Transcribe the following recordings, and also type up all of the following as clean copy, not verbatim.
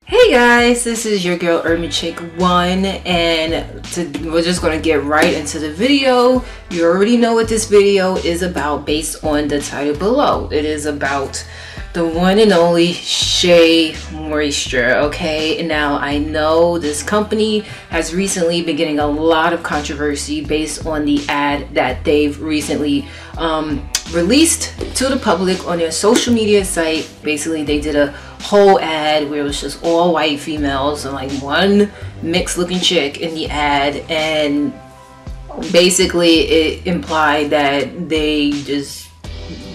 Hey guys, this is your girl Urban Chick 1, and we're just gonna get right into the video. You already know what this video is about based on the title below. It is about the one and only Shea Moisture. Okay, now I know this company has recently been getting a lot of controversy based on the ad that they've recently released to the public on their social media site. Basically, they did a whole ad where it was just all white females and like one mixed looking chick in the ad, and basically it implied that they just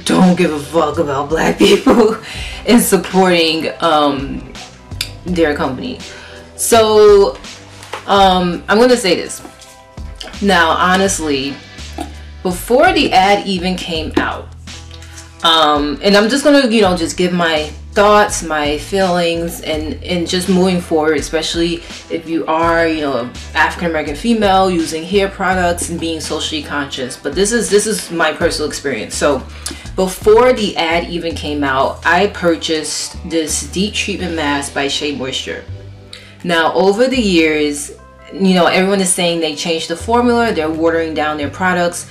don't give a fuck about black people and supporting their company. So I'm gonna say this now, honestly, before the ad even came out, and I'm just gonna just give my thoughts, my feelings, and just moving forward, especially if you are African American female using hair products and being socially conscious. But this is my personal experience. So before the ad even came out, I purchased this deep treatment mask by Shea Moisture. Now over the years, everyone is saying they changed the formula, they're watering down their products.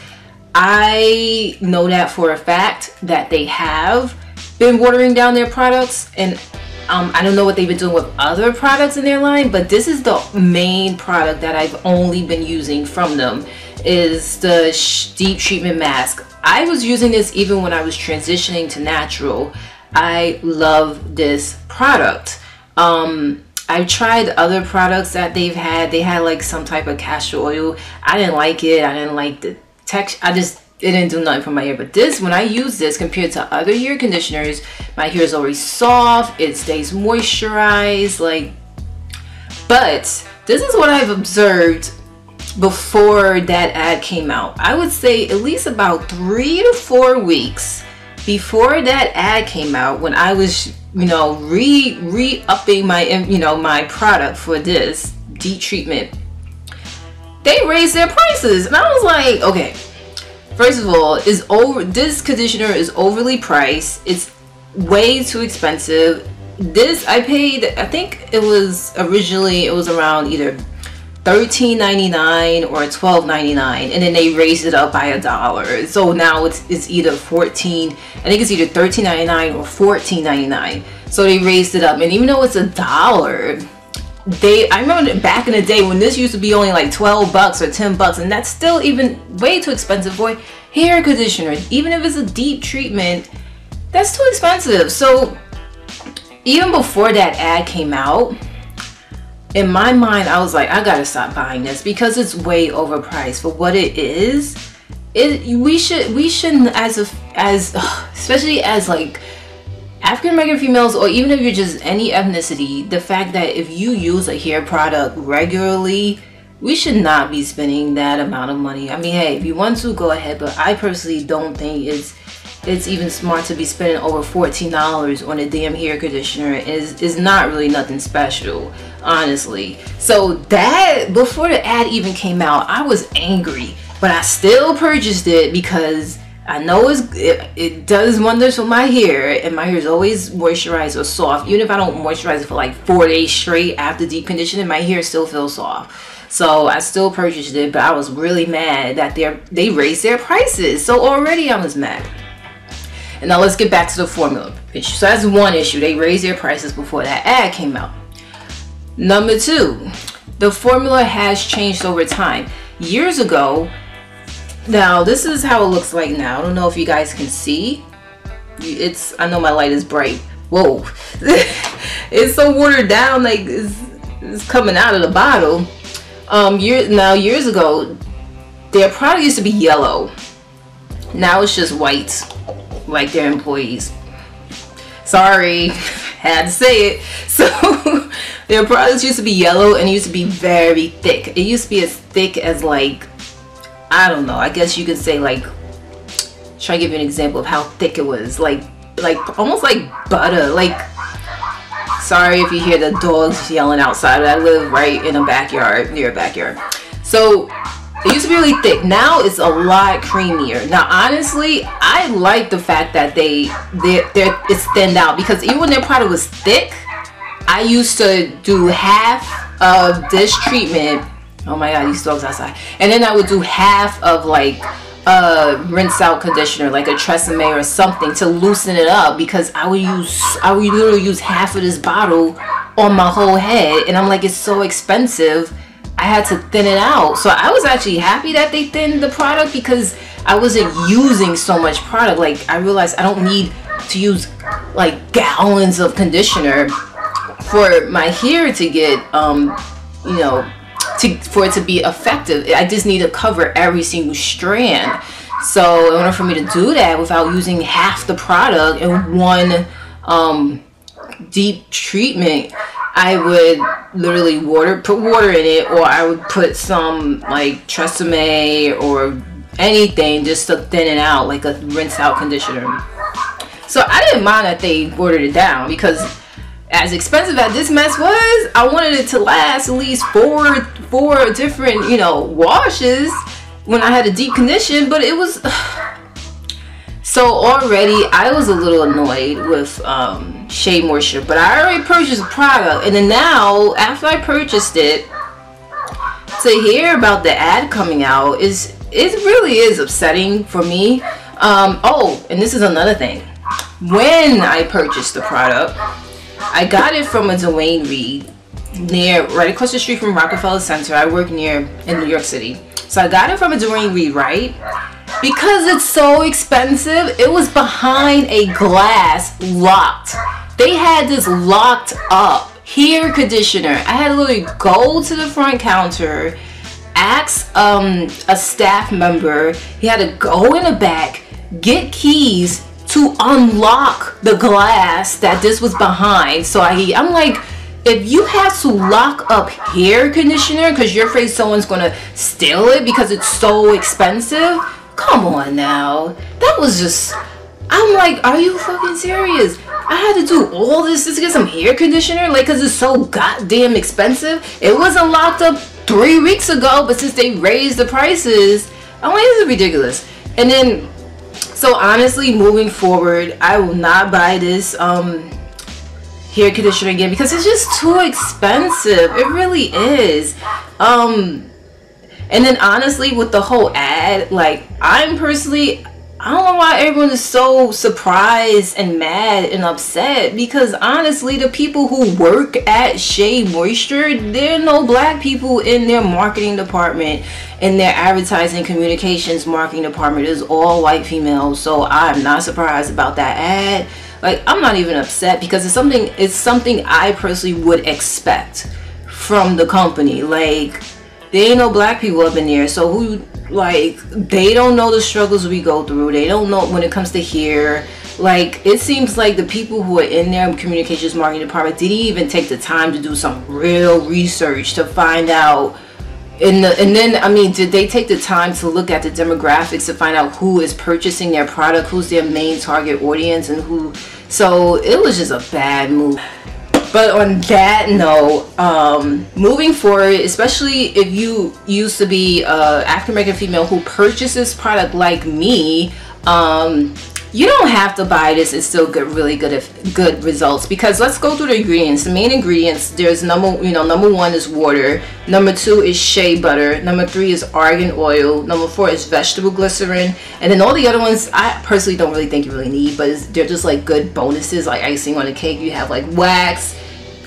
I know that for a fact that they have been watering down their products, and I don't know what they've been doing with other products in their line, but this is the main product that I've only been using from them, is the deep treatment mask. I was using this even when I was transitioning to natural. I love this product. I've tried other products that they've had. They had like some type of castor oil. I didn't like it. I didn't like the texture. It didn't do nothing for my hair. But this, when I use this compared to other hair conditioners, my hair is always soft, it stays moisturized, but this is what I've observed before that ad came out. I would say at least about 3 to 4 weeks before that ad came out, when I was re-upping my my product for this deep treatment, they raised their prices, and I was like, okay, first of all, this conditioner is overly priced. It's way too expensive. This I paid, I think it was originally, it was around either $13.99 or $12.99, and then they raised it up by $1. So now it's either $14, I think it's either $13.99 or $14.99. So they raised it up, and even though it's $1, I remember back in the day when this used to be only like 12 bucks or 10 bucks, and that's still even way too expensive for hair conditioner. Even if it's a deep treatment, that's too expensive. So even before that ad came out, in my mind, I was like, I gotta stop buying this because it's way overpriced for what it is. We shouldn't, especially as like African American females, or even if you're just any ethnicity, the fact that if you use a hair product regularly, we should not be spending that amount of money. I mean, hey, if you want to, go ahead, but I personally don't think it's even smart to be spending over $14 on a damn hair conditioner. Is not really nothing special, honestly. So that, before the ad even came out, I was angry, but I still purchased it because I know it does wonders for my hair, and my hair is always moisturized or soft. Even if I don't moisturize it for like 4 days straight after deep conditioning, my hair still feels soft. So I still purchased it, but I was really mad that they raised their prices. So already I was mad. And now let's get back to the formula issue. So that's one issue. They raised their prices before that ad came out. Number 2, the formula has changed over time. Years ago, now this is how it looks like now. I don't know if you guys can see. I know my light is bright. Whoa. It's so watered down, like it's coming out of the bottle. Years ago, their product used to be yellow. Now it's just white, like their employees. Sorry, had to say it. So their products used to be yellow, and it used to be very thick. It used to be as thick as, like, I don't know, I guess you could say, like, try to give you an example of how thick it was, like almost like butter. Like, sorry if you hear the dogs yelling outside. I live right in a backyard, near a backyard. So it used to be really thick. Now it's a lot creamier. Now honestly, I like the fact that it's thinned out, because even when their product was thick, I used to do half of this treatment. Oh my god, these dogs outside. And then I would do half of like rinse out conditioner, like a Tresemme or something, to loosen it up, because I would literally use half of this bottle on my whole head, and I'm like, it's so expensive, I had to thin it out. So I was actually happy that they thinned the product, because I wasn't using so much product. Like, I realized I don't need to use like gallons of conditioner for my hair to get you know, for it to be effective. I just need to cover every single strand. So in order for me to do that without using half the product in one deep treatment, I would literally put water in it, or I would put some like Tresemme or anything just to thin it out, like a rinse out conditioner. So I didn't mind that they watered it down, because as expensive as this mess was, I wanted it to last at least four different, you know, washes when I had a deep condition. But it was so already I was a little annoyed with Shea Moisture, but I already purchased the product, and then now after I purchased it, to hear about the ad coming out it really is upsetting for me. Oh, and this is another thing. When I purchased the product, I got it from a Dwayne Reed right across the street from Rockefeller Center. I work in New York City. So I got it from a Dwayne Reed, right? Because it's so expensive, it was behind a glass, locked. They had this locked up hair conditioner. I had to literally go to the front counter, ask a staff member. He had to go in the back, get keys to unlock the glass that this was behind. So I'm like, if you have to lock up hair conditioner because you're afraid someone's gonna steal it because it's so expensive, come on now. That was just, I'm like, are you fucking serious? I had to do all this just to get some hair conditioner, like, because it's so goddamn expensive. It wasn't locked up 3 weeks ago, but since they raised the prices, I'm like, this is ridiculous. And then, so honestly, moving forward, I will not buy this hair conditioner again, because it's just too expensive. It really is. And then honestly, with the whole ad, like, I don't know why everyone is so surprised and mad and upset, because honestly, the people who work at Shea Moisture, there are no black people in their marketing department, in their advertising communications marketing department. Is all white females. So I'm not surprised about that ad. Like, I'm not even upset, because it's something I personally would expect from the company. Like, there ain't no black people up in there, so who, like, they don't know the struggles we go through. They don't know when it comes to hair. Like, it seems like the people who are in their communications marketing department didn't even take the time to do some real research to find out. And then, I mean, did they take the time to look at the demographics to find out who is purchasing their product, who's their main target audience, and who? So it was just a bad move. But on that note, moving forward, especially if you used to be an African American female who purchases product like me, you don't have to buy this and still get really good results. Because let's go through the ingredients. The main ingredients, there's number one is water, number 2 is shea butter, number 3 is argan oil, number 4 is vegetable glycerin, and then all the other ones I personally don't really think you really need, but they're just like good bonuses, like icing on the cake. You have like wax,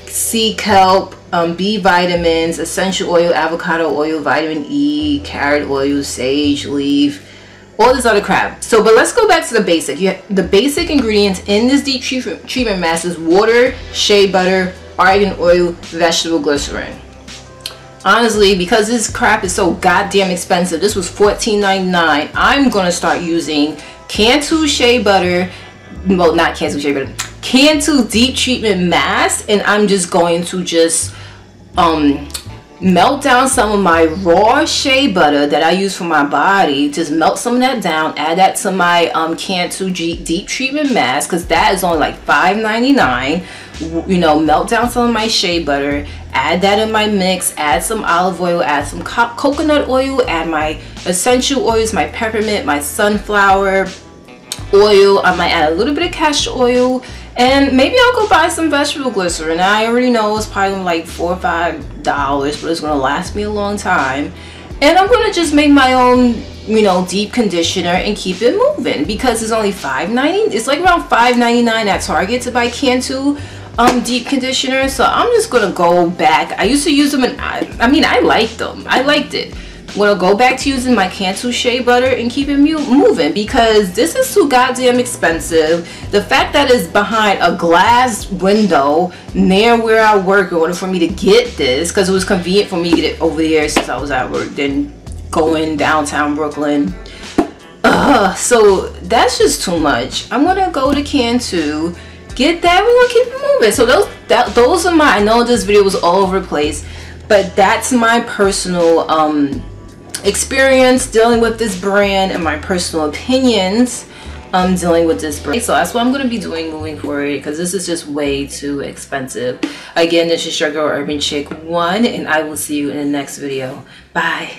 sea kelp, B vitamins, essential oil, avocado oil, vitamin E, carrot oil, sage leaf, all this other crap. So, but let's go back to the basic. The basic ingredients in this deep treatment mask is water, shea butter, argan oil, vegetable glycerin. Honestly, because this crap is so goddamn expensive, this was $14.99. I'm gonna start using Cantu shea butter, well, not Cantu shea butter, Cantu deep treatment mask, and I'm just going to melt down some of my raw shea butter that I use for my body. Just melt some of that down, add that to my Cantu deep treatment mask, because that is only like $5.99. You know, melt down some of my shea butter, add that in my mix, add some olive oil, add some coconut oil, add my essential oils, my peppermint, my sunflower oil. I might add a little bit of castor oil, And maybe I'll go buy some vegetable glycerin. I already know it's probably like $4 or $5, but it's gonna last me a long time. And I'm gonna just make my own, you know, deep conditioner and keep it moving, because it's only $5.90. It's like around $5.99 at Target to buy Cantu deep conditioner. So I'm just gonna go back. I used to use them, and I mean, I liked them. I liked it. I'm gonna go back to using my Cantu shea butter and keep it moving, because this is too goddamn expensive. The fact that it's behind a glass window near where I work in order for me to get this, because it was convenient for me to get it over there since I was at work, then going downtown Brooklyn. So that's just too much. I'm gonna go to Cantu, get that. We're gonna keep it moving. So those are my, I know this video was all over the place, but that's my personal experience dealing with this brand and my personal opinions dealing with this brand. So that's what I'm going to be doing moving forward, because this is just way too expensive. Again, this is your girl Urban Chick 1, and I will see you in the next video. Bye.